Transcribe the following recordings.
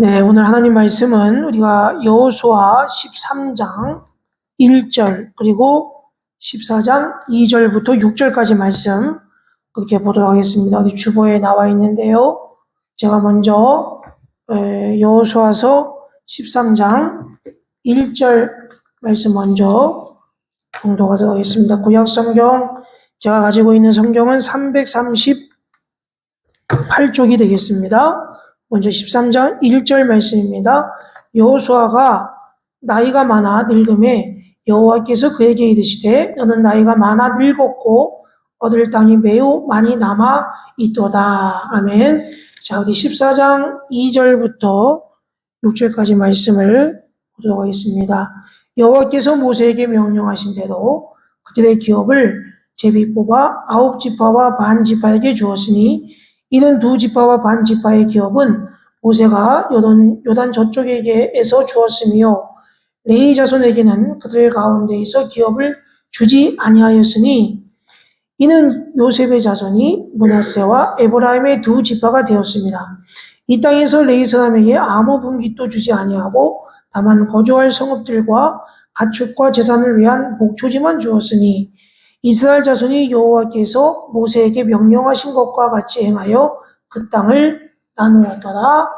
네, 오늘 하나님 말씀은 우리가 여호수아 13장 1절 그리고 14장 2절부터 6절까지 말씀 그렇게 보도록 하겠습니다. 우리 주보에 나와 있는데요. 제가 먼저 여호수아서 13장 1절 말씀 먼저 봉독하도록 하겠습니다. 구약 성경 제가 가지고 있는 성경은 338쪽이 되겠습니다. 먼저 13장 1절 말씀입니다. 여호수아가 나이가 많아 늙음에 여호와께서 그에게 이르시되 너는 나이가 많아 늙었고 얻을 땅이 매우 많이 남아 있도다. 아멘. 자, 우리 14장 2절부터 6절까지 말씀을 보도록 하겠습니다. 여호와께서 모세에게 명령하신 대로 그들의 기업을 제비 뽑아 9지파와 반 지파에게 주었으니 이는 2지파와 반 지파의 기업은 모세가 요단 저쪽에게서 주었으며 레위 자손에게는 그들 가운데에서 기업을 주지 아니하였으니 이는 요셉의 자손이 므낫세와 에브라임의 2지파가 되었습니다. 이 땅에서 레위 사람에게 아무 분깃도 주지 아니하고 다만 거주할 성읍들과 가축과 재산을 위한 목초지만 주었으니 이스라엘 자손이 여호와께서 모세에게 명령하신 것과 같이 행하여 그 땅을 나누었더라.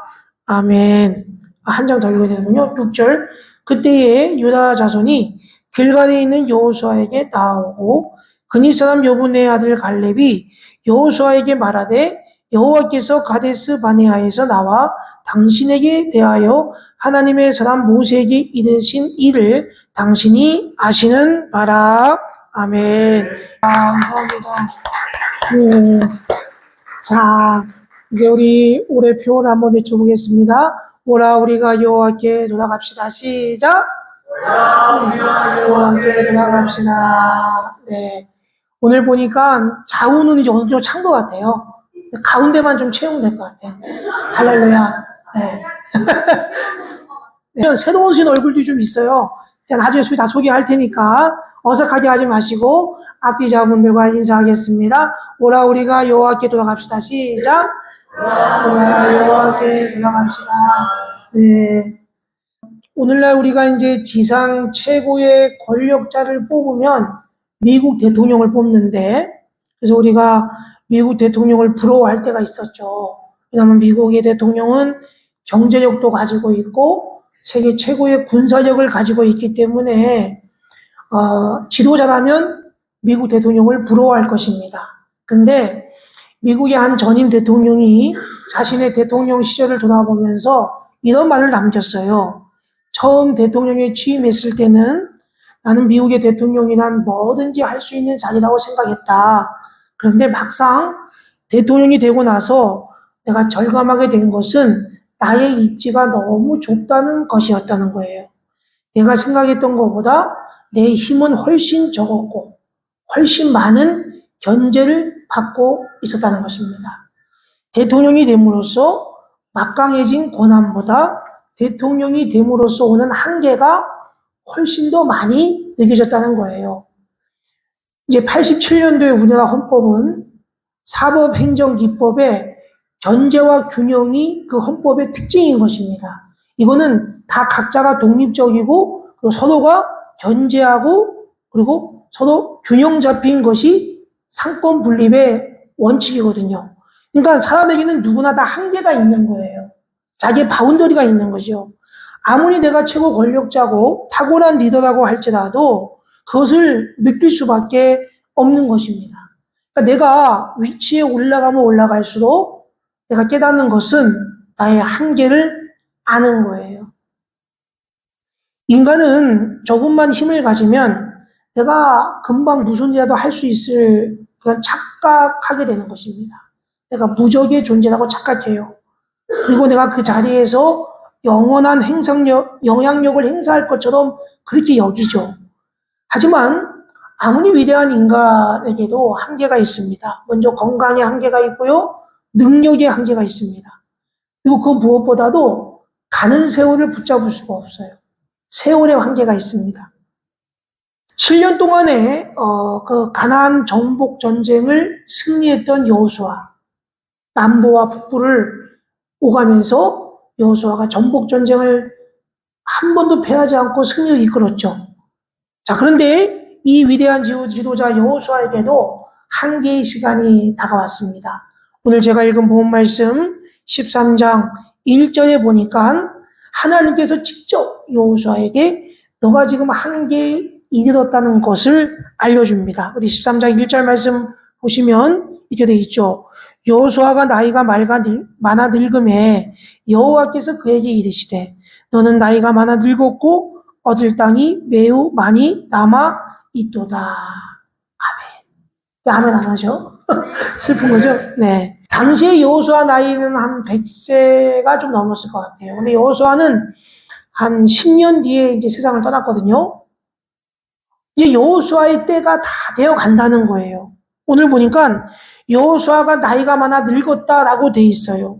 아멘. 한 장 더 읽어야 되는군요. 6절. 그때에 유다 자손이 길갈에 있는 여호수아에게 나아오고 그니 사람 여분의 아들 갈렙이 여호수아에게 말하되 여호와께서 가데스 바네아에서 나와 당신에게 대하여 하나님의 사람 모세에게 이르신 일을 당신이 아시는 바라. 아멘. 감사합니다. 자, 이제 우리 올해표를 한번 외쳐보겠습니다. 오라 우리가 여호와께 돌아갑시다. 시작. 여호와께 돌아갑시다. 네. 오늘 보니까 좌우는 이제 어느 정도 찬 것 같아요. 가운데만 좀 채우면 될 것 같아요. 할렐루야. 네. 네. 새로운 신 얼굴도 좀 있어요. 제가 나중에 다 소개할 테니까 어색하게 하지 마시고 앞뒤 자분들과 인사하겠습니다. 오라 우리가 여호와께 돌아갑시다. 시작. 오라 여호와께 돌아갑시다. 네. 오늘날 우리가 이제 지상 최고의 권력자를 뽑으면 미국 대통령을 뽑는데, 그래서 우리가 미국 대통령을 부러워할 때가 있었죠. 왜냐하면 미국의 대통령은 경제력도 가지고 있고 세계 최고의 군사력을 가지고 있기 때문에 지도자라면 미국 대통령을 부러워할 것입니다. 근데 미국의 한 전임 대통령이 자신의 대통령 시절을 돌아보면서 이런 말을 남겼어요. 처음 대통령에 취임했을 때는 나는 미국의 대통령이란 뭐든지 할 수 있는 자리라고 생각했다. 그런데 막상 대통령이 되고 나서 내가 절감하게 된 것은 나의 입지가 너무 좁다는 것이었다는 거예요. 내가 생각했던 것보다 내 힘은 훨씬 적었고 훨씬 많은 견제를 받고 있었다는 것입니다. 대통령이 됨으로써 막강해진 권한보다 대통령이 됨으로써 오는 한계가 훨씬 더 많이 느껴졌다는 거예요. 이제 87년도에 우리나라 헌법은 사법행정기법의 견제와 균형이 그 헌법의 특징인 것입니다. 이거는 다 각자가 독립적이고 서로가 견제하고 그리고 서로 균형 잡힌 것이 상권 분립의 원칙이거든요. 그러니까 사람에게는 누구나 다 한계가 있는 거예요. 자기의 바운더리가 있는 거죠. 아무리 내가 최고 권력자고 탁월한 리더라고 할지라도 그것을 느낄 수밖에 없는 것입니다. 그러니까 내가 위치에 올라가면 올라갈수록 내가 깨닫는 것은 나의 한계를 아는 거예요. 인간은 조금만 힘을 가지면 내가 금방 무슨 일이라도 할 수 있을 그런 착각하게 되는 것입니다. 내가 무적의 존재라고 착각해요. 그리고 내가 그 자리에서 영원한 영향력을 행사할 것처럼 그렇게 여기죠. 하지만 아무리 위대한 인간에게도 한계가 있습니다. 먼저 건강에 한계가 있고요. 능력에 한계가 있습니다. 그리고 그 무엇보다도 가는 세월을 붙잡을 수가 없어요. 세월의 한계가 있습니다. 7년 동안에 그 가나안 정복 전쟁을 승리했던 여호수아, 남부와 북부를 오가면서 여호수아가 전복 전쟁을 한 번도 패하지 않고 승리를 이끌었죠. 자, 그런데 이 위대한 지도자 여호수아에게도 한계의 시간이 다가왔습니다. 오늘 제가 읽은 본 말씀 13장 1절에 보니까 하나님께서 직접 여호수아에게 너가 지금 한계에 이르렀다는 것을 알려줍니다. 우리 13장 1절 말씀 보시면 이렇게 되어 있죠. 여호수아가 나이가 많아 늙음에 여호와께서 그에게 이르시되 너는 나이가 많아 늙었고 얻을 땅이 매우 많이 남아 있도다. 아멘. 왜 아멘 안 하죠? 슬픈 거죠? 네. 당시에 여호수아 나이는 한 100세가 좀 넘었을 것 같아요. 근데 여호수아는 한 10년 뒤에 이제 세상을 떠났거든요. 이제 여호수아의 때가 다 되어 간다는 거예요. 오늘 보니까 여호수아가 나이가 많아 늙었다라고 돼 있어요.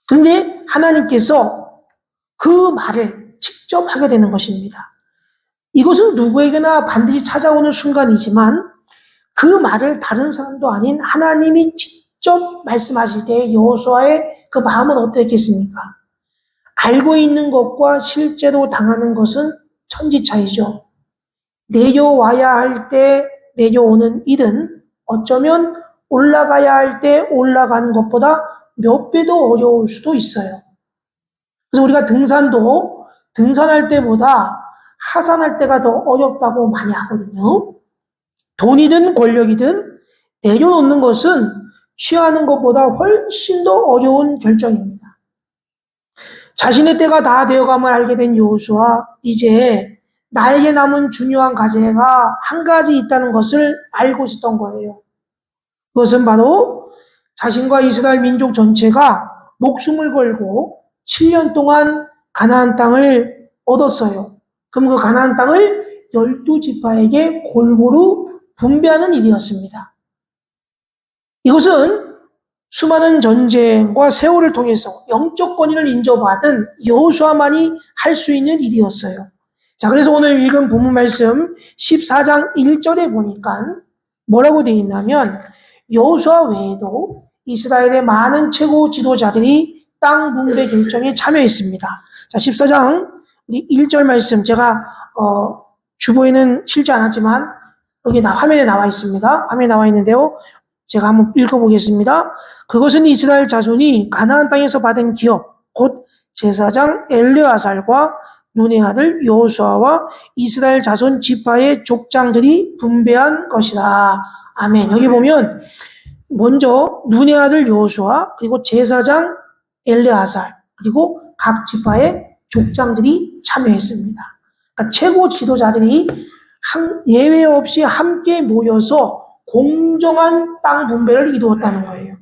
근데 하나님께서 그 말을 직접 하게 되는 것입니다. 이것은 누구에게나 반드시 찾아오는 순간이지만 그 말을 다른 사람도 아닌 하나님이 직접 말씀하실 때 여호수아의 그 마음은 어땠겠습니까? 알고 있는 것과 실제로 당하는 것은 천지 차이죠. 내려와야 할 때 내려오는 일은 어쩌면 올라가야 할 때 올라가는 것보다 몇 배도 어려울 수도 있어요. 그래서 우리가 등산할 때보다 하산할 때가 더 어렵다고 많이 하거든요. 돈이든 권력이든 내려놓는 것은 취하는 것보다 훨씬 더 어려운 결정입니다. 자신의 때가 다 되어감을 알게 된 여호수아, 이제 나에게 남은 중요한 과제가 한 가지 있다는 것을 알고 있었던 거예요. 그것은 바로 자신과 이스라엘 민족 전체가 목숨을 걸고 7년 동안 가나안 땅을 얻었어요. 그럼 그 가나안 땅을 12지파에게 골고루 분배하는 일이었습니다. 이것은 수많은 전쟁과 세월을 통해서 영적 권위를 인정받은 여호수아만이 할 수 있는 일이었어요. 자, 그래서 오늘 읽은 본문 말씀 14장 1절에 보니까 뭐라고 되어 있냐면 여호수아 외에도 이스라엘의 많은 최고 지도자들이 땅 분배 결정에 참여했습니다. 자, 14장 우리 1절 말씀 제가 주보에는 실지 않았지만 여기 화면에 나와 있습니다. 화면에 나와 있는데요. 제가 한번 읽어보겠습니다. 그것은 이스라엘 자손이 가나안 땅에서 받은 기업 곧 제사장 엘르아살과 눈의 아들 여호수아와 이스라엘 자손 지파의 족장들이 분배한 것이다. 아멘. 여기 보면 먼저 눈의 아들 여호수아 그리고 제사장 엘르아살 그리고 각 지파의 족장들이 참여했습니다. 그러니까 최고 지도자들이 예외 없이 함께 모여서 공정한 땅 분배를 이루었다는 거예요.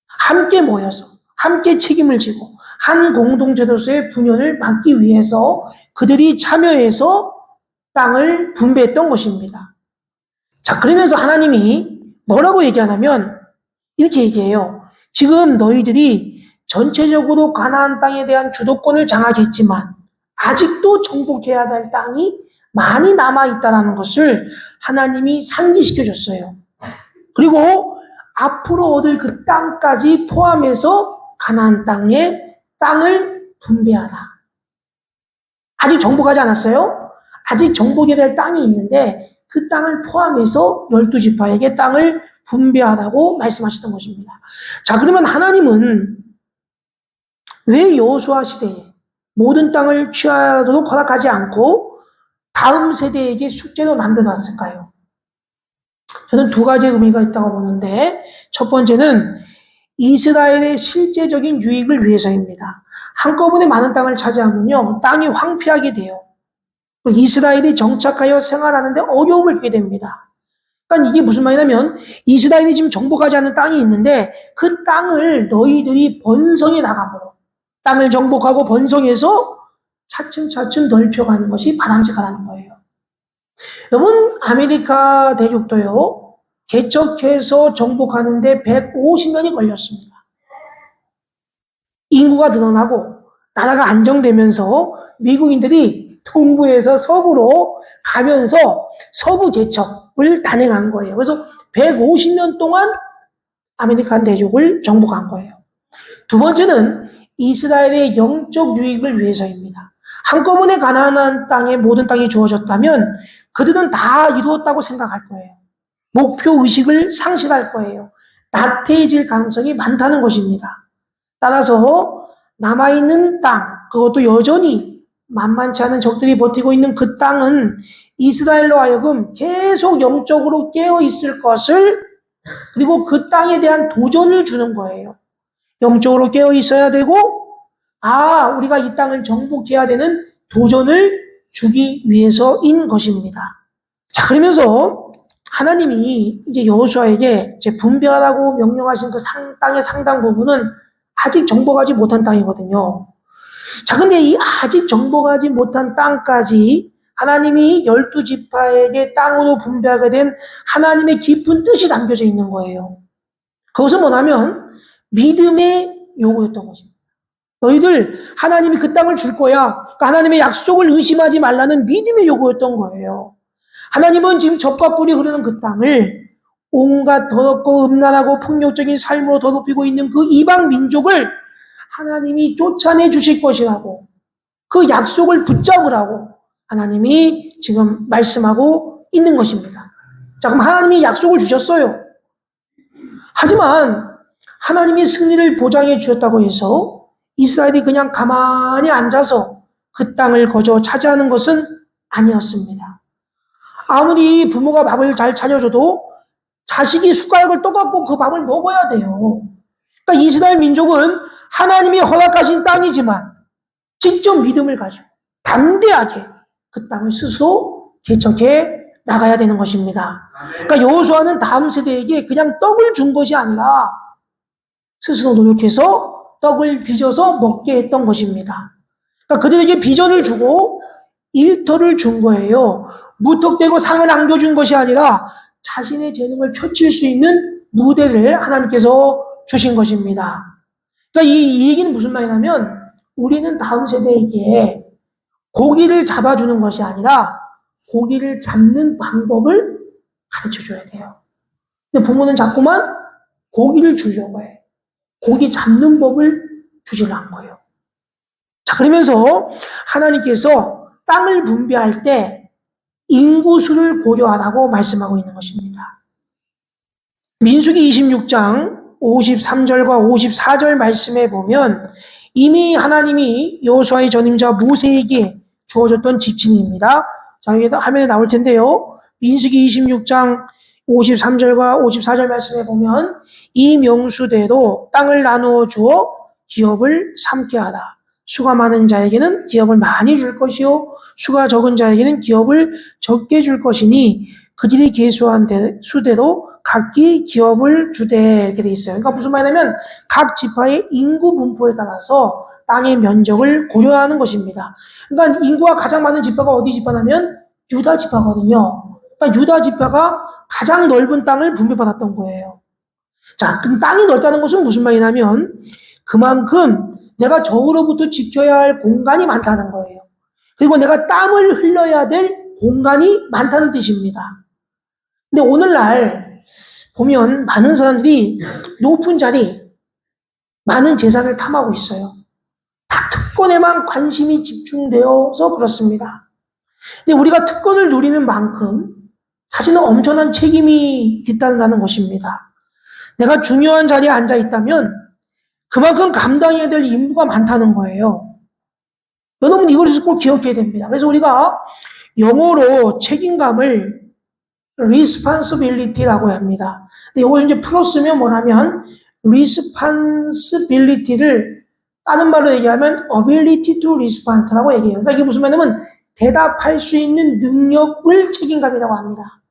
함께 모여서 함께 책임을 지고 한 공동제도소의 분열을 막기 위해서 그들이 참여해서 땅을 분배했던 것입니다. 자, 그러면서 하나님이 뭐라고 얘기하냐면 이렇게 얘기해요. 지금 너희들이 전체적으로 가나안 땅에 대한 주도권을 장악했지만 아직도 정복해야 될 땅이 많이 남아있다는 것을 하나님이 상기시켜줬어요. 그리고 앞으로 얻을 그 땅까지 포함해서 가나안 땅을 분배하라. 아직 정복하지 않았어요? 아직 정복이 될 땅이 있는데 그 땅을 포함해서 12지파에게 땅을 분배하라고 말씀하셨던 것입니다. 자, 그러면 하나님은 왜 여호수아 시대에 모든 땅을 취하도록 허락하지 않고 다음 세대에게 숙제로 남겨놨을까요? 저는 두 가지 의미가 있다고 보는데 첫 번째는 이스라엘의 실제적인 유익을 위해서입니다. 한꺼번에 많은 땅을 차지하면요 땅이 황폐하게 돼요. 이스라엘이 정착하여 생활하는데 어려움을 겪게 됩니다. 그러니까 이게 무슨 말이냐면 이스라엘이 지금 정복하지 않은 땅이 있는데 그 땅을 너희들이 번성해 나가므로 땅을 정복하고 번성해서 차츰차츰 넓혀가는 것이 바람직하다는 거예요. 여러분 아메리카 대륙도요 개척해서 정복하는데 150년이 걸렸습니다. 인구가 늘어나고 나라가 안정되면서 미국인들이 동부에서 서부로 가면서 서부 개척을 단행한 거예요. 그래서 150년 동안 아메리칸 대륙을 정복한 거예요. 두 번째는 이스라엘의 영적 유익을 위해서입니다. 한꺼번에 가나안 땅에 모든 땅이 주어졌다면 그들은 다 이루었다고 생각할 거예요. 목표 의식을 상실할 거예요. 나태해질 가능성이 많다는 것입니다. 따라서 남아있는 땅, 그것도 여전히 만만치 않은 적들이 버티고 있는 그 땅은 이스라엘로 하여금 계속 영적으로 깨어있을 것을, 그리고 그 땅에 대한 도전을 주는 거예요. 영적으로 깨어있어야 되고, 우리가 이 땅을 정복해야 되는 도전을 주기 위해서인 것입니다. 자, 그러면서 하나님이 이제 여호수아에게 이제 분배하라고 명령하신 그 땅의 상당 부분은 아직 정복하지 못한 땅이거든요. 자, 근데 이 아직 정복하지 못한 땅까지 하나님이 12지파에게 땅으로 분배하게 된 하나님의 깊은 뜻이 담겨져 있는 거예요. 그것은 뭐냐면 믿음의 요구였던 것입니다. 너희들 하나님이 그 땅을 줄 거야. 그러니까 하나님의 약속을 의심하지 말라는 믿음의 요구였던 거예요. 하나님은 지금 젖과 꿀이 흐르는 그 땅을 온갖 더럽고 음란하고 폭력적인 삶으로 더럽히고 있는 그 이방 민족을 하나님이 쫓아내 주실 것이라고, 그 약속을 붙잡으라고 하나님이 지금 말씀하고 있는 것입니다. 자, 그럼 하나님이 약속을 주셨어요. 하지만 하나님이 승리를 보장해 주셨다고 해서 이스라엘이 그냥 가만히 앉아서 그 땅을 거저 차지하는 것은 아니었습니다. 아무리 부모가 밥을 잘 차려줘도 자식이 숟가락을 떠갖고 그 밥을 먹어야 돼요. 그러니까 이스라엘 민족은 하나님이 허락하신 땅이지만 직접 믿음을 가지고 담대하게 그 땅을 스스로 개척해 나가야 되는 것입니다. 그러니까 여호수아는 다음 세대에게 그냥 떡을 준 것이 아니라 스스로 노력해서 떡을 빚어서 먹게 했던 것입니다. 그러니까 그들에게 비전을 주고 일터를 준 거예요. 무턱대고 상을 안겨준 것이 아니라 자신의 재능을 펼칠 수 있는 무대를 하나님께서 주신 것입니다. 그러니까 이 얘기는 무슨 말이냐면 우리는 다음 세대에게 고기를 잡아주는 것이 아니라 고기를 잡는 방법을 가르쳐줘야 돼요. 근데 부모는 자꾸만 고기를 주려고 해. 고기 잡는 법을 주지를 않은 거예요. 자, 그러면서 하나님께서 땅을 분배할 때 인구수를 고려하라고 말씀하고 있는 것입니다. 민수기 26장 53절과 54절 말씀에 보면 이미 하나님이 여호수아의 전임자 모세에게 주어졌던 지침입니다. 자, 여기 화면에 나올 텐데요. 민수기 26장 53절과 54절 말씀에 보면 이 명수대로 땅을 나누어 주어 기업을 삼게 하라. 수가 많은 자에게는 기업을 많이 줄 것이요 수가 적은 자에게는 기업을 적게 줄 것이니 그들이 계수한 수대로 각기 기업을 주되, 이렇게 돼 있어요. 그러니까 무슨 말이냐면 각 지파의 인구 분포에 따라서 땅의 면적을 고려하는 것입니다. 그러니까 인구가 가장 많은 지파가 어디 지파냐면 유다 지파거든요. 그러니까 유다 지파가 가장 넓은 땅을 분배받았던 거예요. 자, 그럼 땅이 넓다는 것은 무슨 말이냐면 그만큼 내가 적으로부터 지켜야 할 공간이 많다는 거예요. 그리고 내가 땀을 흘려야 될 공간이 많다는 뜻입니다. 근데 오늘날 보면 많은 사람들이 높은 자리, 많은 재산을 탐하고 있어요. 다 특권에만 관심이 집중되어서 그렇습니다. 근데 우리가 특권을 누리는 만큼 사실은 엄청난 책임이 뒤따른다는 것입니다. 내가 중요한 자리에 앉아 있다면 그만큼 감당해야 될 임무가 많다는 거예요. 여러분 이걸 꼭 기억해야 됩니다. 그래서 우리가 영어로 책임감을 responsibility라고 합니다. 근데 이걸 이제 풀었으면 뭐냐면 responsibility를 다른 말로 얘기하면 ability to respond라고 얘기해요. 그러니까 이게 무슨 말이냐면 대답할 수 있는 능력을 책임감이라고 합니다.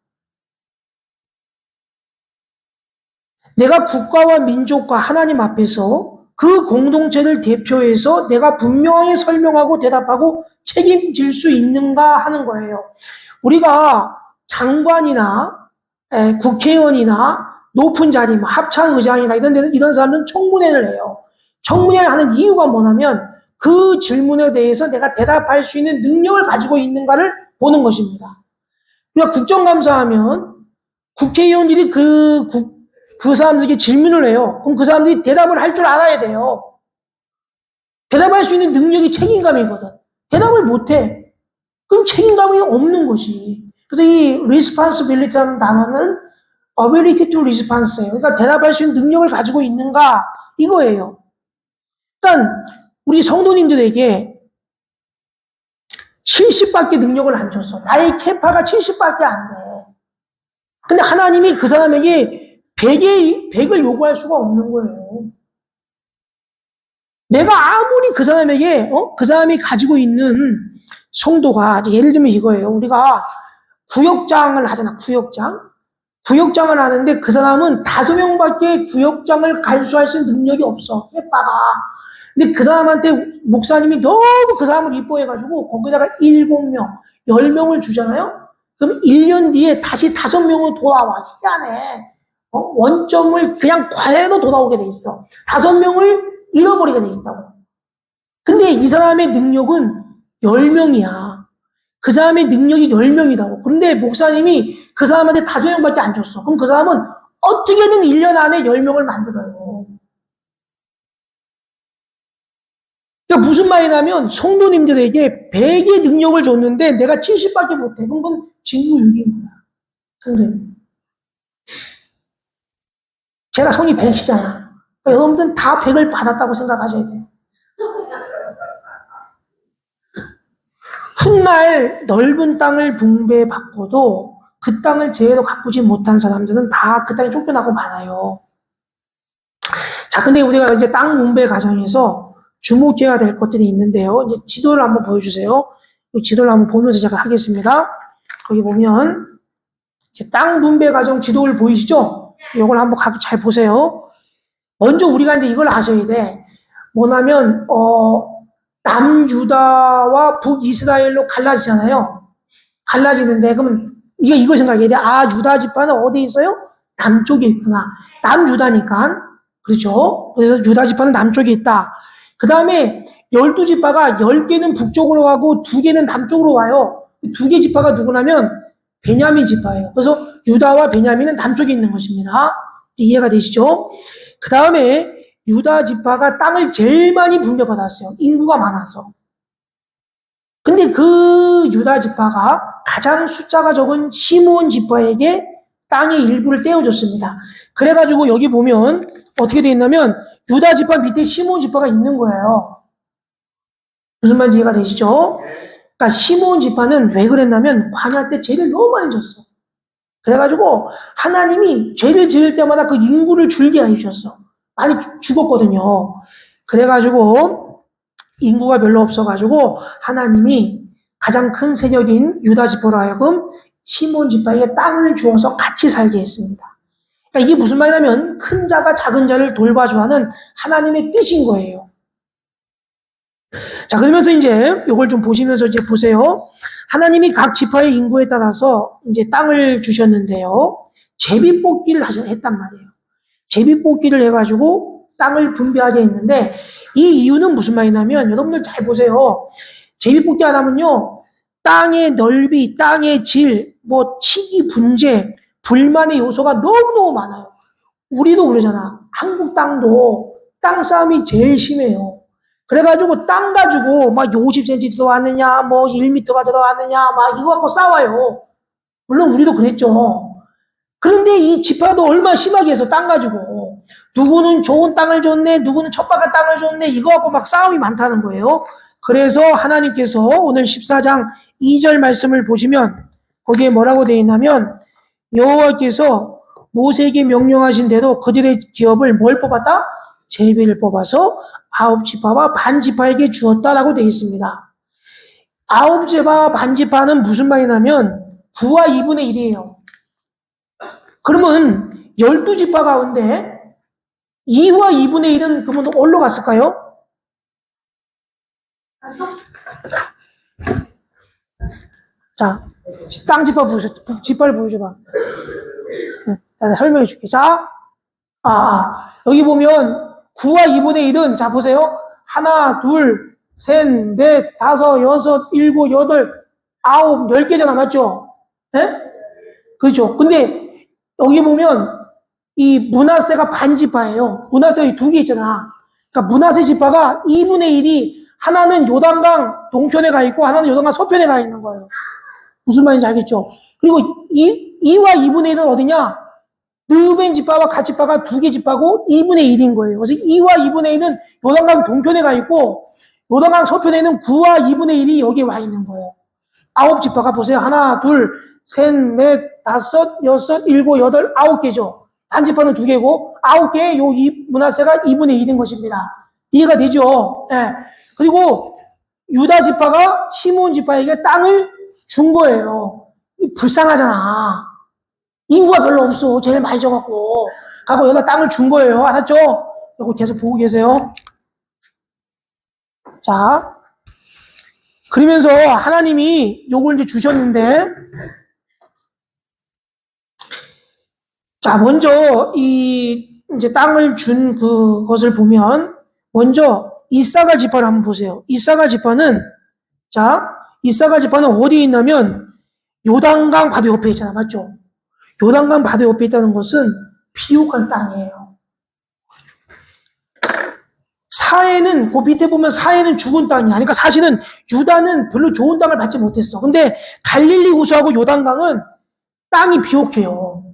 내가 국가와 민족과 하나님 앞에서 그 공동체를 대표해서 내가 분명하게 설명하고 대답하고 책임질 수 있는가 하는 거예요. 우리가 장관이나 국회의원이나 높은 자리, 합창의장이나 이런 사람은 청문회를 해요. 청문회를 하는 이유가 뭐냐면 그 질문에 대해서 내가 대답할 수 있는 능력을 가지고 있는가를 보는 것입니다. 우리가 국정감사하면 국회의원들이 그 사람들에게 질문을 해요. 그럼 그 사람들이 대답을 할 줄 알아야 돼요. 대답할 수 있는 능력이 책임감이거든. 대답을 못해. 그럼 책임감이 없는 것이. 그래서 이 responsibility라는 단어는 ability to response예요. 그러니까 대답할 수 있는 능력을 가지고 있는가 이거예요. 일단 우리 성도님들에게 70밖에 능력을 안 줬어. 나의 캐파가 70밖에 안 돼. 근데 하나님이 그 사람에게 100을 요구할 수가 없는 거예요. 내가 아무리 그 사람에게 그 사람이 가지고 있는 성도가 예를 들면 이거예요. 우리가 구역장을 하잖아. 구역장을 하는데 그 사람은 5명밖에 구역장을 간수할 수 있는 능력이 없어. 예빠가. 근데 그 사람한테 목사님이 너무 그 사람을 이뻐해가지고 거기다가 7명, 10명을 주잖아요. 그럼 1년 뒤에 다시 5명으로 돌아와. 희한해. 원점을 그냥 과외로 돌아오게 돼 있어. 5명을 잃어버리게 돼 있다고. 근데 이 사람의 능력은 10명이야. 그 사람의 능력이 10명이라고. 근데 목사님이 그 사람한테 5명밖에 안 줬어. 그럼 그 사람은 어떻게든 1년 안에 10명을 만들어요. 그러니까 무슨 말이냐면 성도님들에게 100의 능력을 줬는데 내가 70밖에 못해. 그럼 그건 진구유기인 거야. 성도님. 제가 성이 100이잖아. 그러니까 여러분들은 다 100을 받았다고 생각하셔야 돼요. 훗날 넓은 땅을 분배받고도 그 땅을 제대로 가꾸지 못한 사람들은 다 그 땅에 쫓겨나고 말아요. 자, 근데 우리가 이제 땅 분배 과정에서 주목해야 될 것들이 있는데요. 이제 지도를 한번 보여주세요. 이 지도를 한번 보면서 제가 하겠습니다. 거기 보면 이제 땅 분배 과정 지도를 보이시죠? 이걸 한번 잘 보세요. 먼저 우리가 이제 이걸 아셔야 돼. 뭐냐면 남유다와 북이스라엘로 갈라지잖아요. 갈라지는데 그러면 이거 생각해야 돼. 아, 유다 지파는 어디에 있어요? 남쪽에 있구나. 남유다니까. 그렇죠? 그래서 유다 지파는 남쪽에 있다. 그 다음에 12지파가 10개는 북쪽으로 가고 2개는 남쪽으로 와요. 2개 지파가 누구냐면 베냐민 지파예요. 그래서 유다와 베냐민은 남쪽에 있는 것입니다. 이해가 되시죠? 그 다음에 유다 지파가 땅을 제일 많이 분배받았어요. 인구가 많아서. 근데 그 유다 지파가 가장 숫자가 적은 시므온 지파에게 땅의 일부를 떼어줬습니다. 그래가지고 여기 보면 어떻게 되어 있냐면 유다 지파 밑에 시므온 지파가 있는 거예요. 무슨 말인지 이해가 되시죠? 그러니까 시므온 지파는 왜 그랬냐면 광야 때 죄를 너무 많이 졌어. 그래가지고 하나님이 죄를 지을 때마다 그 인구를 줄게 해주셨어. 많이 죽었거든요. 그래가지고 인구가 별로 없어가지고 하나님이 가장 큰 세력인 유다 지파로 하여금 시므온 지파에게 땅을 주어서 같이 살게 했습니다. 그러니까 이게 무슨 말이냐면 큰 자가 작은 자를 돌봐줘 하는 하나님의 뜻인 거예요. 자, 그러면서 이제 이걸 좀 보시면서 이제 보세요. 하나님이 각 지파의 인구에 따라서 이제 땅을 주셨는데요. 제비뽑기를 했단 말이에요. 제비뽑기를 해가지고 땅을 분배하게 했는데 이 이유는 무슨 말이냐면 여러분들 잘 보세요. 제비뽑기 안 하면요. 땅의 넓이, 땅의 질, 치기, 분재, 불만의 요소가 너무너무 많아요. 우리도 그러잖아. 한국 땅도 땅 싸움이 제일 심해요. 그래가지고 땅 가지고 막 50cm 들어왔느냐, 1m가 들어왔느냐, 이거 갖고 싸워요. 물론 우리도 그랬죠. 그런데 이 지파도 얼마나 심하게 해서 땅 가지고 누구는 좋은 땅을 줬네, 누구는 척박한 땅을 줬네, 이거 갖고 막 싸움이 많다는 거예요. 그래서 하나님께서 오늘 14장 2절 말씀을 보시면 거기에 뭐라고 되어 있냐면 여호와께서 모세에게 명령하신 대로 그들의 기업을 뭘 뽑았다? 제비를 뽑아서 9지파와 반지파에게 주었다라고 되어 있습니다. 9지파 반지파는 무슨 말이냐면 9와 2분의 1이에요. 그러면 12지파 가운데 2와 2분의 1은 그러면 어디로 갔을까요? 자, 땅지파 지파를 보여줘봐. 자, 설명해 줄게. 자, 여기 보면 9와 2분의 1은, 자, 보세요. 하나, 둘, 셋, 넷, 다섯, 여섯, 일곱, 여덟, 아홉, 10개잖아, 맞죠? 예? 그렇죠. 근데 여기 보면 이 므낫세가 반지파예요. 므낫세가 2개 있잖아. 그러니까 므낫세 지파가 2분의 1이 하나는 요단강 동편에 가 있고 하나는 요단강 서편에 가 있는 거예요. 무슨 말인지 알겠죠? 그리고 2와 2분의 1은 어디냐? 르우벤 지파와 갓 지파가 두 개 지파고 2분의 1인 거예요. 그래서 2와 2분의 1은 요단강 동편에 가 있고 요단강 서편에는 9와 2분의 1이 여기에 와 있는 거예요. 9지파가 보세요. 하나, 둘, 셋, 넷, 다섯, 여섯, 일곱, 여덟, 9개죠. 단지파는 2개고 9개의 요 므낫세가 2분의 1인 것입니다. 이해가 되죠? 예. 그리고 유다 지파가 시므온 지파에게 땅을 준 거예요. 불쌍하잖아. 인구가 별로 없어. 제일 많이 져갖고. 하고 여기다 땅을 준 거예요. 알았죠? 이거 계속 보고 계세요. 자. 그러면서 하나님이 요걸 이제 주셨는데, 자, 먼저 이제 땅을 준 그것을 보면, 먼저 이사갈 지파를 한번 보세요. 이사갈 지파는 어디에 있냐면 요단강 바로 옆에 있잖아. 맞죠? 요단강 바로 옆에 있다는 것은 비옥한 땅이에요. 사해는, 그 밑에 보면 사해는 죽은 땅이야. 그러니까 사실은 유다는 별로 좋은 땅을 받지 못했어. 근데 갈릴리 호수하고 요단강은 땅이 비옥해요.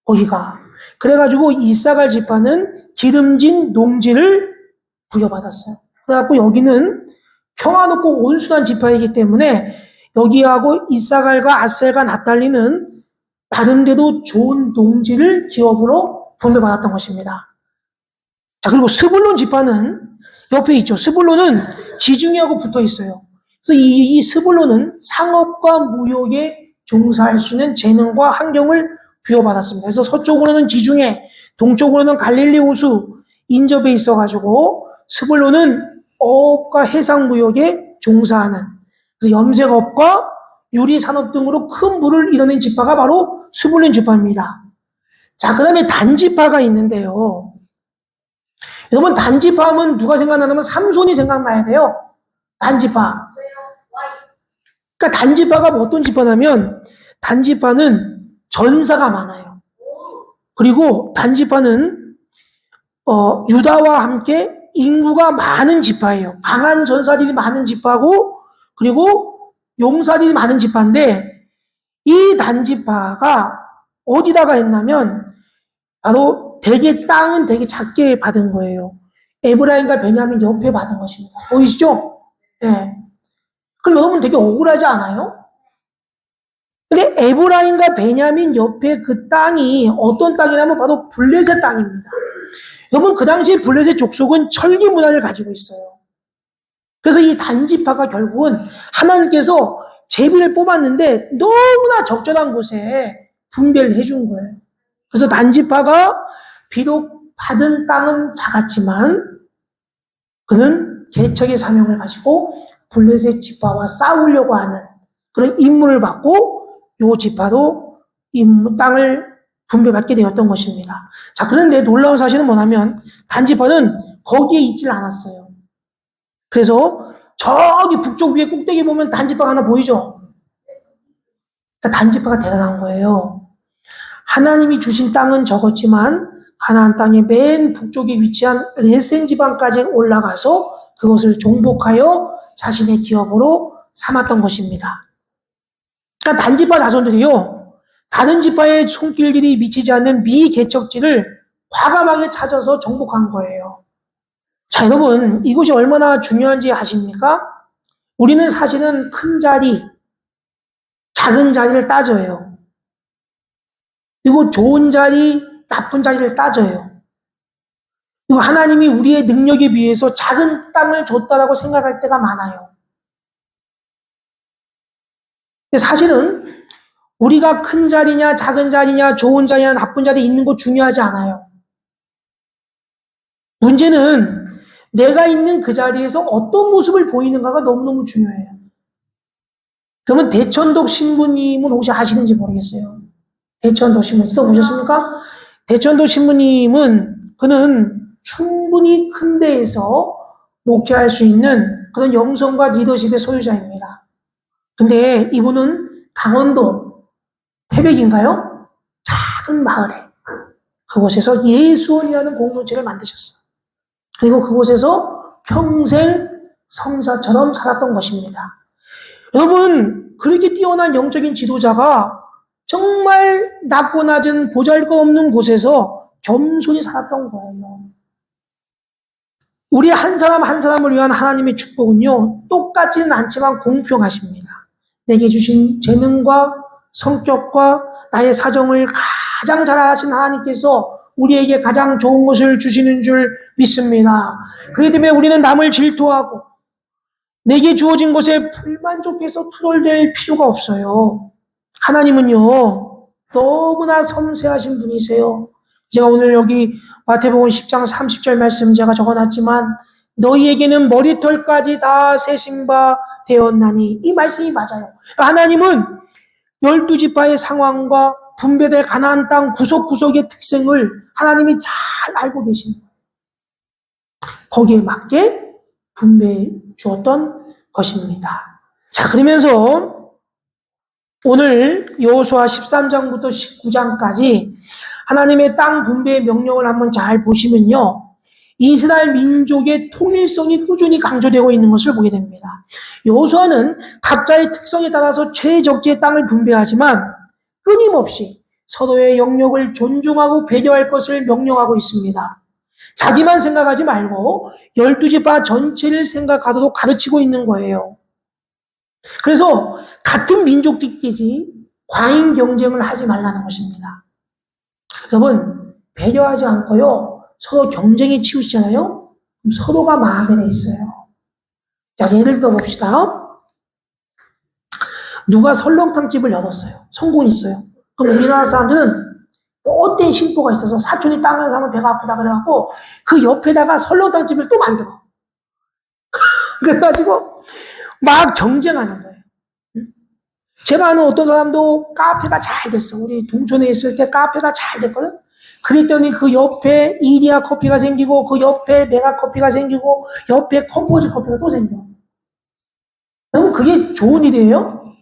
거기가. 그래가지고 이사갈 지파는 기름진 농지를 부여받았어요. 그래갖고 여기는 평화롭고 온순한 지파이기 때문에 여기하고 이사갈과 아셀과 납달리는 나름대로 좋은 농지를 기업으로 분배받았던 것입니다. 자, 그리고 스불론 지파는 옆에 있죠. 스불론은 지중해하고 붙어 있어요. 그래서 이 스불론은 상업과 무역에 종사할 수 있는 재능과 환경을 부여받았습니다. 그래서 서쪽으로는 지중해, 동쪽으로는 갈릴리 호수 인접해 있어가지고 스불론은 어업과 해상무역에 종사하는, 그래서 염색업과 유리산업 등으로 큰 부를 이뤄낸 지파가 바로 스불론 지파입니다. 자, 그 다음에 단지파가 있는데요. 여러분, 단지파 하면 누가 생각나냐면 삼손이 생각나야 돼요. 단지파. 그러니까 단지파가 뭐 어떤 지파냐면 단지파는 전사가 많아요. 그리고 단지파는 유다와 함께 인구가 많은 지파예요. 강한 전사들이 많은 지파고 그리고 용사들이 많은 지파인데 이 단지파가 어디다가 했냐면 바로 되게 땅은 되게 작게 받은 거예요. 에브라임과 베냐민 옆에 받은 것입니다. 보이시죠? 네. 그럼 여러분 되게 억울하지 않아요? 근데 에브라임과 베냐민 옆에 그 땅이 어떤 땅이냐면 바로 블레셋 땅입니다. 여러분 그 당시 블레셋 족속은 철기 문화를 가지고 있어요. 그래서 이 단지파가 결국은 하나님께서 제비를 뽑았는데 너무나 적절한 곳에 분배를 해준 거예요. 그래서 단지파가 비록 받은 땅은 작았지만 그는 개척의 사명을 가지고 블레셋 지파와 싸우려고 하는 그런 임무를 받고 요 지파도 땅을 분배받게 되었던 것입니다. 자, 그런데 놀라운 사실은 뭐냐면 단지파는 거기에 있질 않았어요. 그래서 저기 북쪽 위에 꼭대기 보면 단지파가 하나 보이죠? 그러니까 단지파가 대단한 거예요. 하나님이 주신 땅은 적었지만 가나안 땅의 맨 북쪽에 위치한 레센 지방까지 올라가서 그것을 정복하여 자신의 기업으로 삼았던 것입니다. 그러니까 단지파 자손들이요, 다른 지파의 손길들이 미치지 않는 미개척지를 과감하게 찾아서 정복한 거예요. 자, 여러분, 이것이 얼마나 중요한지 아십니까? 우리는 사실은 큰 자리, 작은 자리를 따져요. 그리고 좋은 자리, 나쁜 자리를 따져요. 그리고 하나님이 우리의 능력에 비해서 작은 땅을 줬다라고 생각할 때가 많아요. 근데 사실은 우리가 큰 자리냐, 작은 자리냐, 좋은 자리냐, 나쁜 자리에 있는 거 중요하지 않아요. 문제는 내가 있는 그 자리에서 어떤 모습을 보이는가가 너무너무 중요해요. 그러면 대천독 신부님은 혹시 아시는지 모르겠어요. 대천독 신부님 또 보셨습니까? 대천독 신부님은 그는 충분히 큰 데에서 목회할 수 있는 그런 영성과 리더십의 소유자입니다. 근데 이분은 강원도 태백인가요? 작은 마을에 그곳에서 예수원이라는 공동체를 만드셨어요. 그리고 그곳에서 평생 성사처럼 살았던 것입니다. 여러분, 그렇게 뛰어난 영적인 지도자가 정말 낮고 낮은 보잘것없는 곳에서 겸손히 살았던 거예요. 우리 한 사람 한 사람을 위한 하나님의 축복은요, 똑같지는 않지만 공평하십니다. 내게 주신 재능과 성격과 나의 사정을 가장 잘 아신 하나님께서 우리에게 가장 좋은 것을 주시는 줄 믿습니다. 그렇기 때문에 우리는 남을 질투하고 내게 주어진 것에 불만족해서 투덜댈 필요가 없어요. 하나님은요, 너무나 섬세하신 분이세요. 제가 오늘 여기 마태복음 10장 30절 말씀 제가 적어놨지만 너희에게는 머리털까지 다 세신 바 되었나니, 이 말씀이 맞아요. 하나님은 12지파의 상황과 분배될 가나안 땅 구석구석의 특성을 하나님이 잘 알고 계신 거예요. 거기에 맞게 분배해 주었던 것입니다. 자, 그러면서 오늘 여호수아 13장부터 19장까지 하나님의 땅 분배의 명령을 한번 잘 보시면요, 이스라엘 민족의 통일성이 꾸준히 강조되고 있는 것을 보게 됩니다. 여호수아는 각자의 특성에 따라서 최적지의 땅을 분배하지만 끊임없이 서로의 영역을 존중하고 배려할 것을 명령하고 있습니다. 자기만 생각하지 말고 12지파 전체를 생각하도록 가르치고 있는 거예요. 그래서 같은 민족들끼리 과잉 경쟁을 하지 말라는 것입니다. 여러분, 배려하지 않고요, 서로 경쟁에 치우시잖아요? 그럼 서로가 망하게 돼 있어요. 자, 예를 들어 봅시다. 누가 설렁탕집을 열었어요. 성공이 있어요. 그럼 우리나라 사람들은 못된 심보가 있어서 사촌이 땅을 사면 배가 아프다 그래갖고 그 옆에다가 설렁탕집을 또 만들어. 그래가지고 막 경쟁하는 거예요. 제가 아는 어떤 사람도 카페가 잘 됐어. 우리 동촌에 있을 때 카페가 잘 됐거든. 그랬더니 그 옆에 이리아 커피가 생기고 그 옆에 메가 커피가 생기고 옆에 컴포즈 커피가 또 생겨. 여러분, 그게 좋은 일이에요?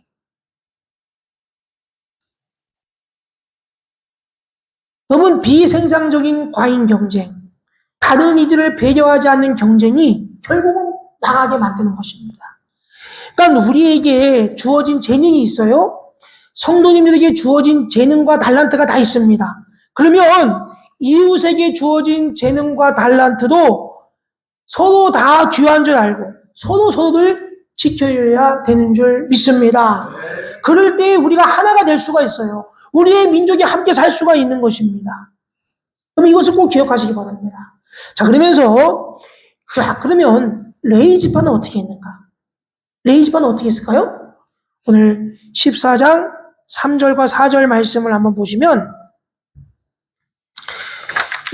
여러분, 비생산적인 과잉 경쟁, 다른 이들을 배려하지 않는 경쟁이 결국은 나가게 만드는 것입니다. 그러니까 우리에게 주어진 재능이 있어요. 성도님들에게 주어진 재능과 달란트가 다 있습니다. 그러면 이웃에게 주어진 재능과 달란트도 서로 다 귀한 줄 알고 서로를 지켜줘야 되는 줄 믿습니다. 그럴 때 우리가 하나가 될 수가 있어요. 우리의 민족이 함께 살 수가 있는 것입니다. 그럼 이것을 꼭 기억하시기 바랍니다. 자, 그러면 레위 지파는 어떻게 했는가? 레위 지파는 어떻게 했을까요? 오늘 14장 3절과 4절 말씀을 한번 보시면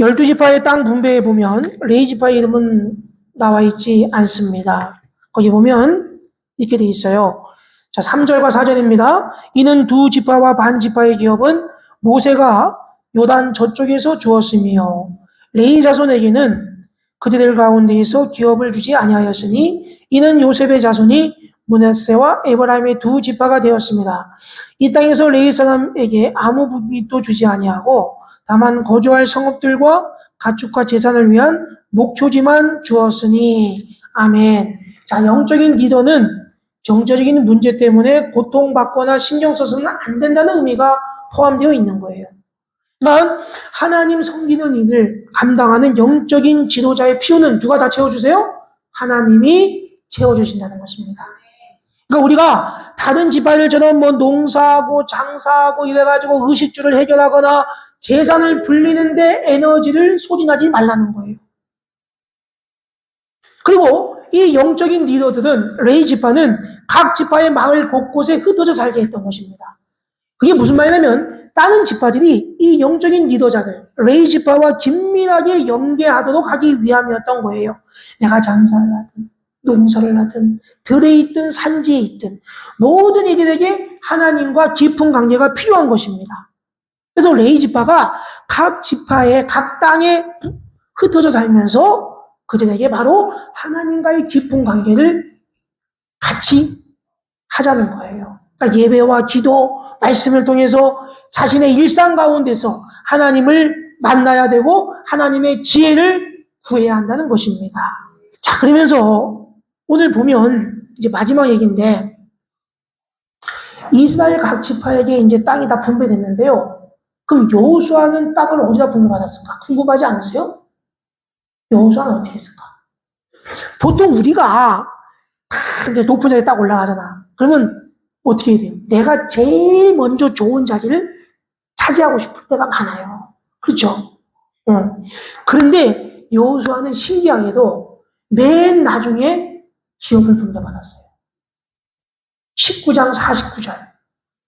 12지파의 땅 분배에 보면 레위 지파의 이름은 나와 있지 않습니다. 거기 보면 이렇게 돼 있어요. 자, 3절과 4절입니다. 이는 두 지파와 반 지파의 기업은 모세가 요단 저쪽에서 주었으며 레위 자손에게는 그들의 가운데에서 기업을 주지 아니하였으니 이는 요셉의 자손이 므낫세와 에브라임의 두 지파가 되었습니다. 이 땅에서 레위 사람에게 아무 부비도 주지 아니하고 다만 거주할 성읍들과 가축과 재산을 위한 목초지만 주었으니. 아멘. 자, 영적인 리더는 정서적인 문제 때문에 고통받거나 신경 써서는 안 된다는 의미가 포함되어 있는 거예요. 난 하나님 섬기는 일을 감당하는 영적인 지도자의 필요는 누가 다 채워주세요? 하나님이 채워주신다는 것입니다. 그러니까 우리가 다른 지파들처럼 뭐 농사하고 장사하고 이래가지고 의식주를 해결하거나 재산을 불리는데 에너지를 소진하지 말라는 거예요. 그리고 이 영적인 리더들은, 레위 지파는 각 지파의 마을 곳곳에 흩어져 살게 했던 것입니다. 그게 무슨 말이냐면 다른 지파들이 이 영적인 리더자들, 레위 지파와 긴밀하게 연계하도록 하기 위함이었던 거예요. 내가 장사를 하든 농사를 하든 들에 있든 산지에 있든 모든 이들에게 하나님과 깊은 관계가 필요한 것입니다. 그래서 레위 지파가 각 지파의 각 땅에 흩어져 살면서 그들에게 바로 하나님과의 깊은 관계를 같이 하자는 거예요. 그러니까 예배와 기도, 말씀을 통해서 자신의 일상 가운데서 하나님을 만나야 되고 하나님의 지혜를 구해야 한다는 것입니다. 자, 그러면서 오늘 보면 이제 마지막 얘기인데, 이스라엘 각 지파에게 이제 땅이 다 분배됐는데요. 그럼 여호수아는 땅을 어디다 분배받았을까? 궁금하지 않으세요? 여호수아는 어떻게 했을까? 보통 우리가 이제 높은 자리에 딱 올라가잖아. 그러면 어떻게 해야 돼요? 내가 제일 먼저 좋은 자리를 차지하고 싶을 때가 많아요. 그렇죠? 그런데 여호수아는 신기하게도 맨 나중에 기업을 분배받았어요. 19장 49절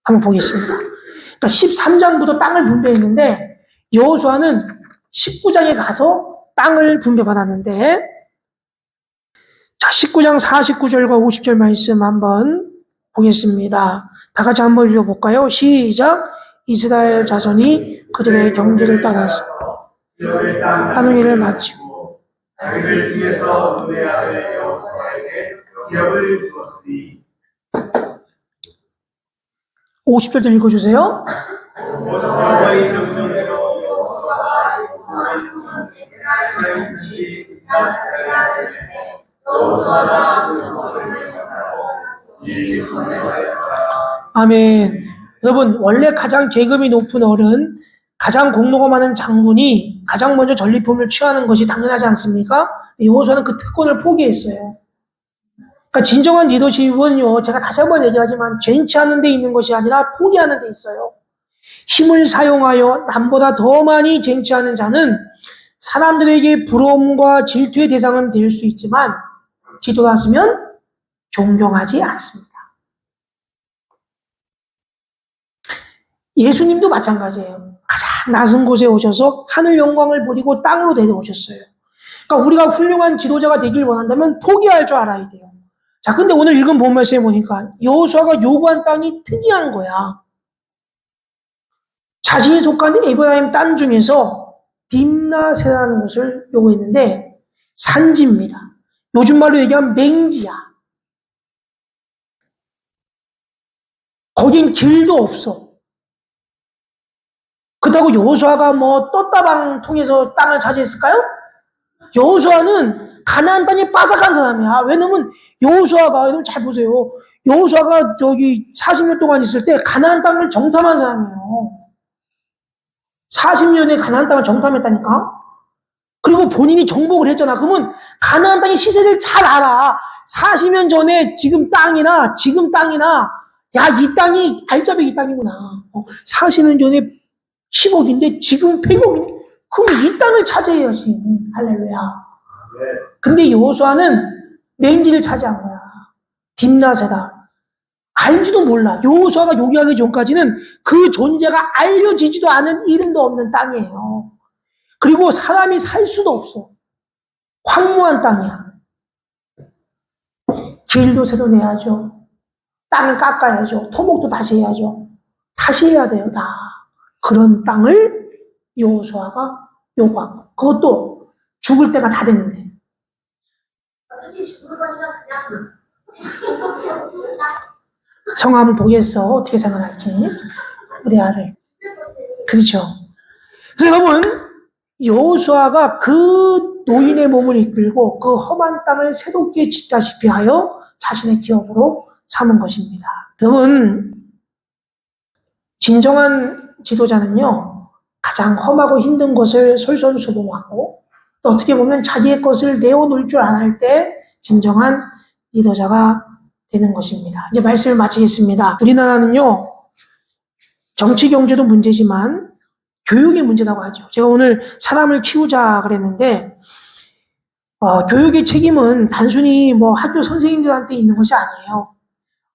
한번 보겠습니다. 그러니까 13장부터 땅을 분배했는데 여호수아는 19장에 가서 땅을 분배받았는데, 자, 19장 49절과 50절 말씀 한번 보겠습니다. 다 같이 한번 읽어볼까요? 시작. 이스라엘 자손이 그들의 경계를 따라서 한우이를 마치고 자기들 중에서 눈의 아들 여호수아에게 기업을 주었으니 50절도 읽어주세요. 여호와의 명령대로 여호수아가 아멘. 여러분, 원래 가장 계급이 높은 어른, 가장 공로가 많은 장군이 가장 먼저 전리품을 취하는 것이 당연하지 않습니까? 여호수아는 그 특권을 포기했어요. 그러니까 진정한 리더십은요, 제가 다시 한번 얘기하지만 쟁취하는 데 있는 것이 아니라 포기하는 데 있어요. 힘을 사용하여 남보다 더 많이 쟁취하는 자는 사람들에게 부러움과 질투의 대상은 될 수 있지만 뒤돌아서면 존경하지 않습니다. 예수님도 마찬가지예요. 가장 낮은 곳에 오셔서 하늘 영광을 버리고 땅으로 내려오셨어요. 그러니까 우리가 훌륭한 지도자가 되길 원한다면 포기할 줄 알아야 돼요. 자, 근데 오늘 읽은 본 말씀에 보니까 여호수아가 요구한 땅이 특이한 거야. 자신이 속한 에브라임 땅 중에서 딥나세라는 곳을 요구했는데 산지입니다. 요즘 말로 얘기하면 맹지야. 거긴 길도 없어. 그렇다고 여호수아가 뭐 떴다방 통해서 땅을 차지했을까요? 여호수아는 가나안 땅이 빠삭한 사람이야. 왜냐면 여호수아가, 여러분 잘 보세요. 여호수아가 저기 40년 동안 있을 때 가나안 땅을 정탐한 사람이에요. 40년에 가나안 땅을 정탐했다니까? 그리고 본인이 정복을 했잖아. 그러면 가나안 땅의 시세를 잘 알아. 40년 전에 지금 땅이나, 야, 이 땅이 알짜배기 땅이구나. 40년 전에 10억인데 지금 100억인데, 그럼 이 땅을 차지해야지. 할렐루야. 근데 여호수아는 맹지를 차지한 거야. 딥나세다. 알지도 몰라. 여호수아가 요기하기 전까지는 그 존재가 알려지지도 않은 이름도 없는 땅이에요. 그리고 사람이 살 수도 없어. 황무한 땅이야. 길도 새로 내야죠. 땅을 깎아야죠. 토목도 다시 해야죠. 다시 해야 돼요, 다. 그런 땅을 여호수아가 요구한 거. 그것도 죽을 때가 다 됐는데. 성함을 보겠어. 어떻게 생각할지. 우리 아들. 그렇죠. 그래서 여러분, 여호수아가 그 노인의 몸을 이끌고 그 험한 땅을 새롭게 짓다시피 하여 자신의 기업으로 삼은 것입니다. 여러분, 진정한 지도자는요, 가장 험하고 힘든 것을 솔선수범하고 또 어떻게 보면 자기의 것을 내어놓을 줄 안 할 때 진정한 리더자가 되는 것입니다. 이제 말씀을 마치겠습니다. 우리나라는요, 정치 경제도 문제지만 교육이 문제라고 하죠. 제가 오늘 사람을 키우자 그랬는데 교육의 책임은 단순히 뭐 학교 선생님들한테 있는 것이 아니에요.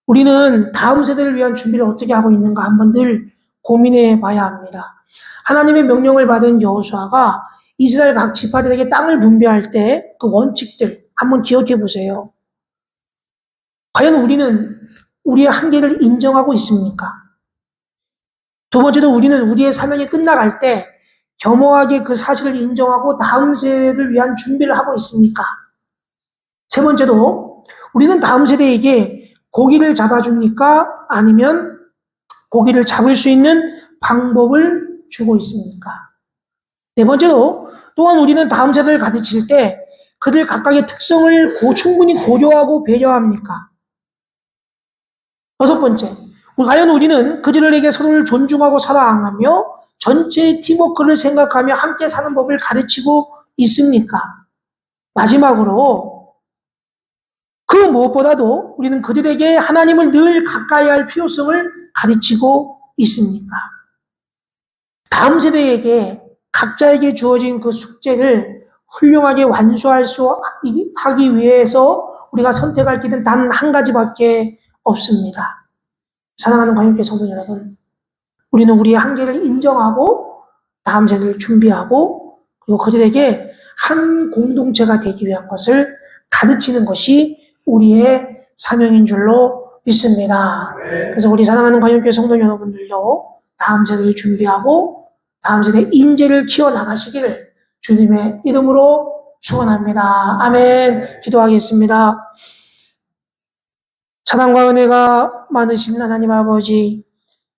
우리는 다음 세대를 위한 준비를 어떻게 하고 있는가 한번 늘 고민해 봐야 합니다. 하나님의 명령을 받은 여호수아가 이스라엘 각 지파들에게 땅을 분배할 때 그 원칙들 한번 기억해 보세요. 과연 우리는 우리의 한계를 인정하고 있습니까? 두 번째로 우리는 우리의 사명이 끝나갈 때 겸허하게 그 사실을 인정하고 다음 세대를 위한 준비를 하고 있습니까? 세 번째로 우리는 다음 세대에게 고기를 잡아줍니까? 아니면 고기를 잡을 수 있는 방법을 주고 있습니까? 네 번째로 또한 우리는 다음 세대를 가르칠 때 그들 각각의 특성을 충분히 고려하고 배려합니까? 여섯 번째, 과연 우리는 그들에게 서로를 존중하고 사랑하며 전체의 팀워크를 생각하며 함께 사는 법을 가르치고 있습니까? 마지막으로 그 무엇보다도 우리는 그들에게 하나님을 늘 가까이 할 필요성을 가르치고 있습니까? 다음 세대에게 각자에게 주어진 그 숙제를 훌륭하게 하기 위해서 우리가 선택할 길은 단 한 가지밖에 없습니다. 사랑하는 광역교회 성도 여러분, 우리는 우리의 한계를 인정하고 다음 세대를 준비하고 그리고 그들에게 한 공동체가 되기 위한 것을 가르치는 것이 우리의 사명인 줄로 믿습니다. 그래서 우리 사랑하는 광역교회 성도 여러분들요, 다음 세대를 준비하고 다음 세대 인재를 키워나가시기를 주님의 이름으로 축원합니다. 아멘. 기도하겠습니다. 사랑과 은혜가 많으신 하나님 아버지,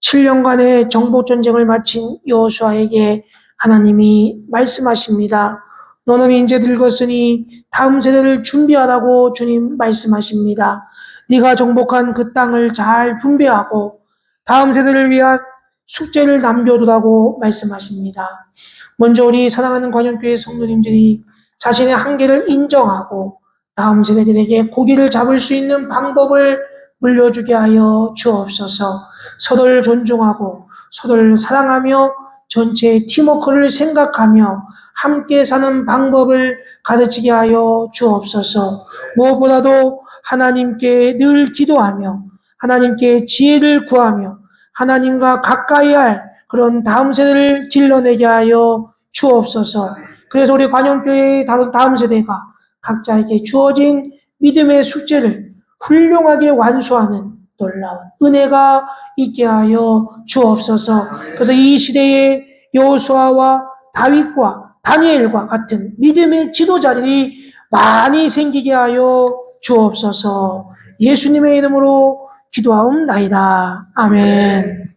7년간의 정복전쟁을 마친 여호수아에게 하나님이 말씀하십니다. 너는 이제 늙었으니 다음 세대를 준비하라고 주님 말씀하십니다. 네가 정복한 그 땅을 잘 분배하고 다음 세대를 위한 숙제를 남겨두라고 말씀하십니다. 먼저 우리 사랑하는 관영교회 성도님들이 자신의 한계를 인정하고 다음 세대들에게 고기를 잡을 수 있는 방법을 물려주게 하여 주옵소서. 서로를 존중하고 서로를 사랑하며 전체의 팀워크를 생각하며 함께 사는 방법을 가르치게 하여 주옵소서. 무엇보다도 하나님께 늘 기도하며 하나님께 지혜를 구하며 하나님과 가까이 할 그런 다음 세대를 길러내게 하여 주옵소서. 그래서 우리 관영교회의 다음 세대가 각자에게 주어진 믿음의 숙제를 훌륭하게 완수하는 놀라운 은혜가 있게 하여 주옵소서. 그래서 이 시대의 여호수아와 다윗과 다니엘과 같은 믿음의 지도자들이 많이 생기게 하여 주옵소서. 예수님의 이름으로 기도하옵나이다. 아멘.